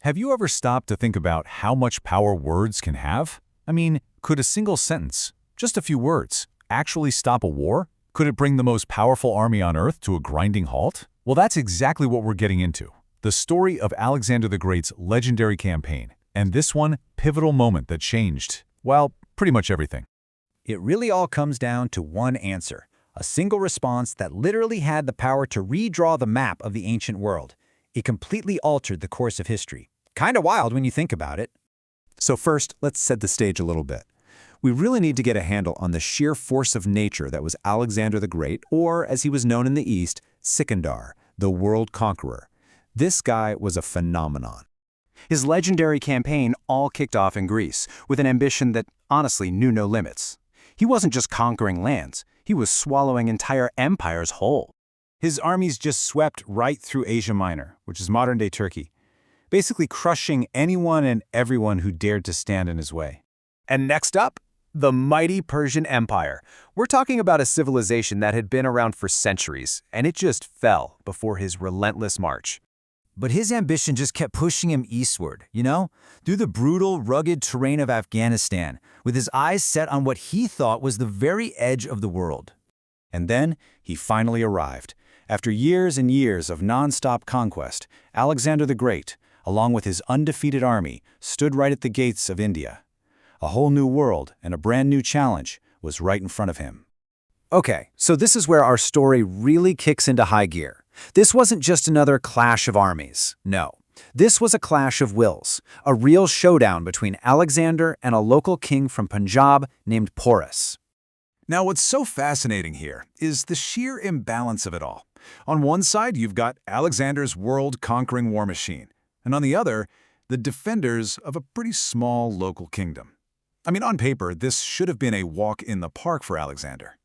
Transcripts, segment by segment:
Have you ever stopped to think about how much power words can have? I mean, could a single sentence, just a few words, actually stop a war? Could it bring the most powerful army on Earth to a grinding halt? Well, that's exactly what we're getting into. The story of Alexander the Great's legendary campaign, and this one pivotal moment that changed, well, pretty much everything. It really all comes down to one answer, a single response that literally had the power to redraw the map of the ancient world. It completely altered the course of history. Kinda wild when you think about it. So first, let's set the stage a little bit. We really need to get a handle on the sheer force of nature that was Alexander the Great, or as he was known in the East, Sikandar, the world conqueror. This guy was a phenomenon. His legendary campaign all kicked off in Greece, with an ambition that honestly knew no limits. He wasn't just conquering lands, he was swallowing entire empires whole. His armies just swept right through Asia Minor, which is modern-day Turkey, basically crushing anyone and everyone who dared to stand in his way. And next up, the mighty Persian Empire. We're talking about a civilization that had been around for centuries, and it just fell before his relentless march. But his ambition just kept pushing him eastward, through the brutal, rugged terrain of Afghanistan, with his eyes set on what he thought was the very edge of the world. And then he finally arrived. After years and years of non-stop conquest, Alexander the Great, along with his undefeated army, stood right at the gates of India. A whole new world and a brand new challenge was right in front of him. Okay, so this is where our story really kicks into high gear. This wasn't just another clash of armies. No, this was a clash of wills, a real showdown between Alexander and a local king from Punjab named Porus. Now, what's so fascinating here is the sheer imbalance of it all. On one side, you've got Alexander's world-conquering war machine, and on the other, the defenders of a pretty small local kingdom. I mean, on paper, this should have been a walk in the park for Alexander.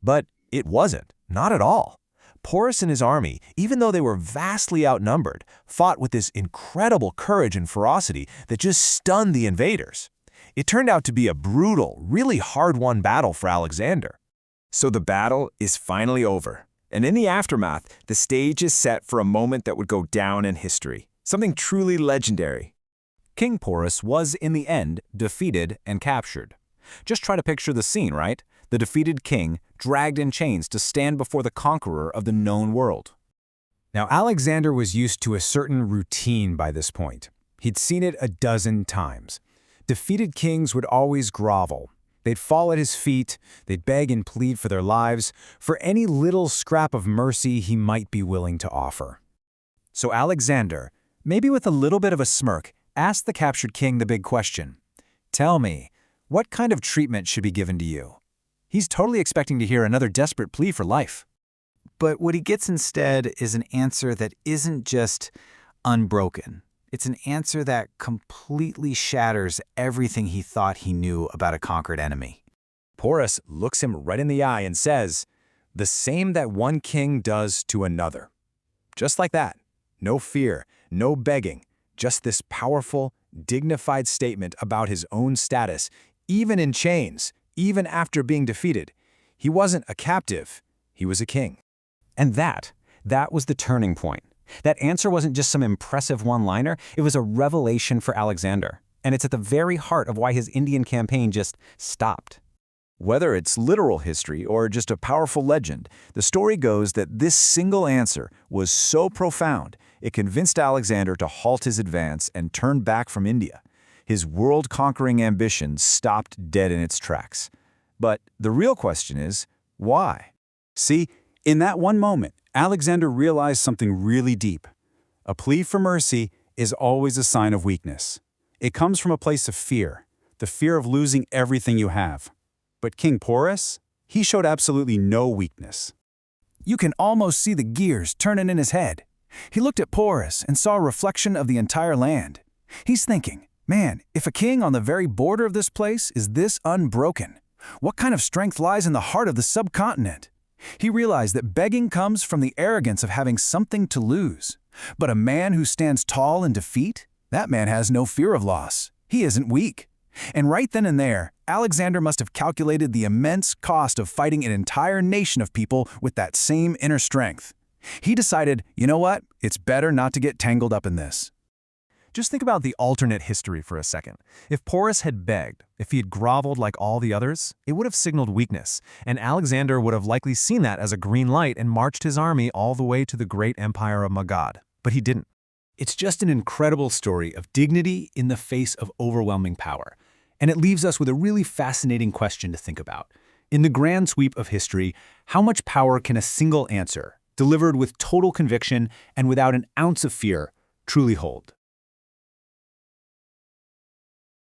But it wasn't, not at all. Porus and his army, even though they were vastly outnumbered, fought with this incredible courage and ferocity that just stunned the invaders. It turned out to be a brutal, really hard-won battle for Alexander. So the battle is finally over, and in the aftermath, the stage is set for a moment that would go down in history, something truly legendary. King Porus was, in the end, defeated and captured. Just try to picture the scene, right? The defeated king, dragged in chains to stand before the conqueror of the known world. Now, Alexander was used to a certain routine by this point. He'd seen it a dozen times. Defeated kings would always grovel. They'd fall at his feet, they'd beg and plead for their lives, for any little scrap of mercy he might be willing to offer. So Alexander, maybe with a little bit of a smirk, asked the captured king the big question. Tell me, what kind of treatment should be given to you? He's totally expecting to hear another desperate plea for life. But what he gets instead is an answer that isn't just unbroken. It's an answer that completely shatters everything he thought he knew about a conquered enemy. Porus looks him right in the eye and says, "The same that one king does to another." Just like that. No fear, no begging, just this powerful, dignified statement about his own status, even in chains, even after being defeated. He wasn't a captive, he was a king. And that was the turning point. That answer wasn't just some impressive one-liner, it was a revelation for Alexander. And it's at the very heart of why his Indian campaign just stopped. Whether it's literal history or just a powerful legend, the story goes that this single answer was so profound, it convinced Alexander to halt his advance and turn back from India. His world-conquering ambition stopped dead in its tracks. But the real question is, why? See, in that one moment, Alexander realized something really deep. A plea for mercy is always a sign of weakness. It comes from a place of fear, the fear of losing everything you have. But King Porus, he showed absolutely no weakness. You can almost see the gears turning in his head. He looked at Porus and saw a reflection of the entire land. He's thinking, man, if a king on the very border of this place is this unbroken, what kind of strength lies in the heart of the subcontinent? He realized that begging comes from the arrogance of having something to lose. But a man who stands tall in defeat, that man has no fear of loss. He isn't weak. And right then and there, Alexander must have calculated the immense cost of fighting an entire nation of people with that same inner strength. He decided, you know what? It's better not to get tangled up in this. Just think about the alternate history for a second. If Porus had begged, if he had groveled like all the others, it would have signaled weakness, and Alexander would have likely seen that as a green light and marched his army all the way to the great empire of Magad. But he didn't. It's just an incredible story of dignity in the face of overwhelming power. And it leaves us with a really fascinating question to think about. In the grand sweep of history, how much power can a single answer, delivered with total conviction and without an ounce of fear, truly hold?